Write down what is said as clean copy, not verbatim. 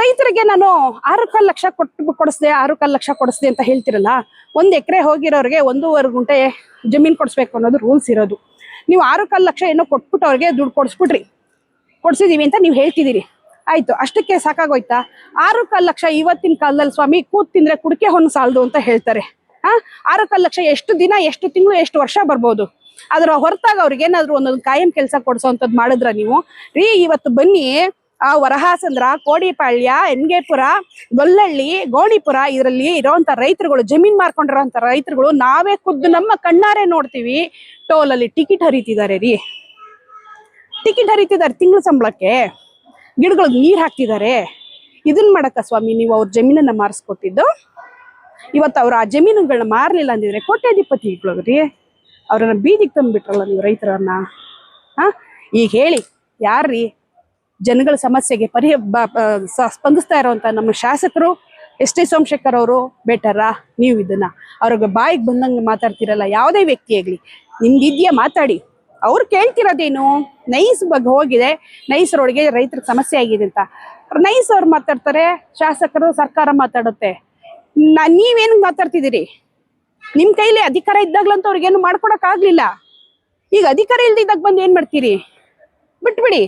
ರೈತರಿಗೆ ನಾನು 6 ಲಕ್ಷ ಕೊಡಿಸ್ದೆ 6 ಲಕ್ಷ ಕೊಡಿಸ್ದೆ ಅಂತ ಹೇಳ್ತಿರಲ್ಲ, 1 ಎಕರೆ ಹೋಗಿರೋರಿಗೆ 1.5 ಗುಂಟೆ ಜಮೀನ್ ಕೊಡಿಸ್ಬೇಕು ಅನ್ನೋದು ರೂಲ್ಸ್ ಇರೋದು. ನೀವು 6 ಲಕ್ಷ ಏನೋ ಕೊಟ್ಬಿಟ್ಟು ಅವ್ರಿಗೆ ದುಡ್ಡು ಕೊಡ್ಸಿದೀವಿ ಅಂತ ನೀವು ಹೇಳ್ತಿದ್ದೀರಿ. ಆಯ್ತು, ಅಷ್ಟಕ್ಕೆ ಸಾಕಾಗೋಯ್ತಾ? 6 ಲಕ್ಷ ಇವತ್ತಿನ ಕಾಲದಲ್ಲಿ ಸ್ವಾಮಿ ಕೂತ್ ತಿಂದ್ರೆ ಕುಡಿಕೆ ಹೊನ್ನು ಸಾಲದು ಅಂತ ಹೇಳ್ತಾರೆ. 6 ಲಕ್ಷ ಎಷ್ಟು ದಿನ, ಎಷ್ಟು ತಿಂಗಳು, ಎಷ್ಟು ವರ್ಷ ಬರ್ಬೋದು. ಅದರ ಹೊರತಾಗ ಅವ್ರಿಗೆ ಏನಾದ್ರು ಒಂದೊಂದು ಕಾಯಂ ಕೆಲಸ ಕೊಡ್ಸೋಂಥದ್ದು ಮಾಡಿದ್ರ ನೀವು ಇವತ್ತು ಬನ್ನಿ ವರಹಾಸಂದ್ರ, ಕೋಡಿಪಾಳ್ಯ, ಎನ್ಗೇಪುರ, ಗೊಲ್ಲಹಳ್ಳಿ, ಗೋಣಿಪುರ ಇದರಲ್ಲಿ ಇರೋಂಥ ರೈತರುಗಳು, ಜಮೀನ್ ಮಾರ್ಕೊಂಡಿರೋಂಥ ರೈತರುಗಳು ನಾವೇ ಖುದ್ದು ನಮ್ಮ ಕಣ್ಣಾರೆ ನೋಡ್ತೀವಿ. ಟೋಲಲ್ಲಿ ಟಿಕೆಟ್ ಹರಿತಿದ್ದಾರೆ ತಿಂಗಳ ಸಂಬಳಕ್ಕೆ, ಗಿಡಗಳಿಗೆ ನೀರು ಹಾಕ್ತಿದ್ದಾರೆ. ಇದನ್ನ ಮಾಡಕ್ಕ ಸ್ವಾಮಿ ನೀವು ಅವ್ರ ಜಮೀನನ್ನ ಮಾರಿಸ್ಕೊಟ್ಟಿದ್ದು? ಇವತ್ತು ಅವ್ರು ಆ ಜಮೀನುಗಳನ್ನ ಮಾರ್ಲಿಲ್ಲ ಅಂದಿದ್ರೆ ಕೋಟ್ಯಾಧಿಪತಿಗಳು ಅವ್ರನ್ನ ಬೀದಿಗೆ ತಂದ್ಬಿಟ್ರಲ್ಲ ನೀವು ರೈತರನ್ನ. ಈಗ ಹೇಳಿ, ಯಾರ್ರೀ ಜನಗಳ ಸಮಸ್ಯೆಗೆ ಸ್ಪಂದಿಸ್ತಾ ಇರೋಂಥ ನಮ್ಮ ಶಾಸಕರು ಎಸ್.ಟಿ. ಸೋಮಶೇಖರ್ ಅವರು ಬೆಟರಾ? ನೀವು ಇದನ್ನ ಅವ್ರಿಗೆ ಬಾಯಿಗೆ ಬಂದಂಗೆ ಮಾತಾಡ್ತಿರಲ್ಲ. ಯಾವುದೇ ವ್ಯಕ್ತಿ ಆಗ್ಲಿ ನಿಮ್ಗಿದ್ಯಾ ಮಾತಾಡಿ. ಅವ್ರು ಕೇಳ್ತಿರೋದೇನು? ನೈಸ್ ಬಗ್ಗೆ ಹೋಗಿದೆ, ನೈಸ್ ರೋಡ್ಗೆ ರೈತರಿಗೆ ಸಮಸ್ಯೆ ಆಗಿದೆ ಅಂತ ನೈಸ್ ಅವ್ರು ಮಾತಾಡ್ತಾರೆ, ಶಾಸಕರು ಸರ್ಕಾರ ಮಾತಾಡುತ್ತೆ. ನೀವೇನು ಮಾತಾಡ್ತಿದ್ದೀರಿ? ನಿಮ್ ಕೈಲಿ ಅಧಿಕಾರ ಇದ್ದಾಗ್ಲಂತ ಅವ್ರಿಗೇನು ಮಾಡ್ಕೊಡಕ್ ಆಗ್ಲಿಲ್ಲ. ಈಗ ಅಧಿಕಾರ ಇಲ್ದಿದ್ದಾಗ ಬಂದು ಏನ್ ಮಾಡ್ತೀರಿ? ಬಿಟ್ಬಿಡಿ.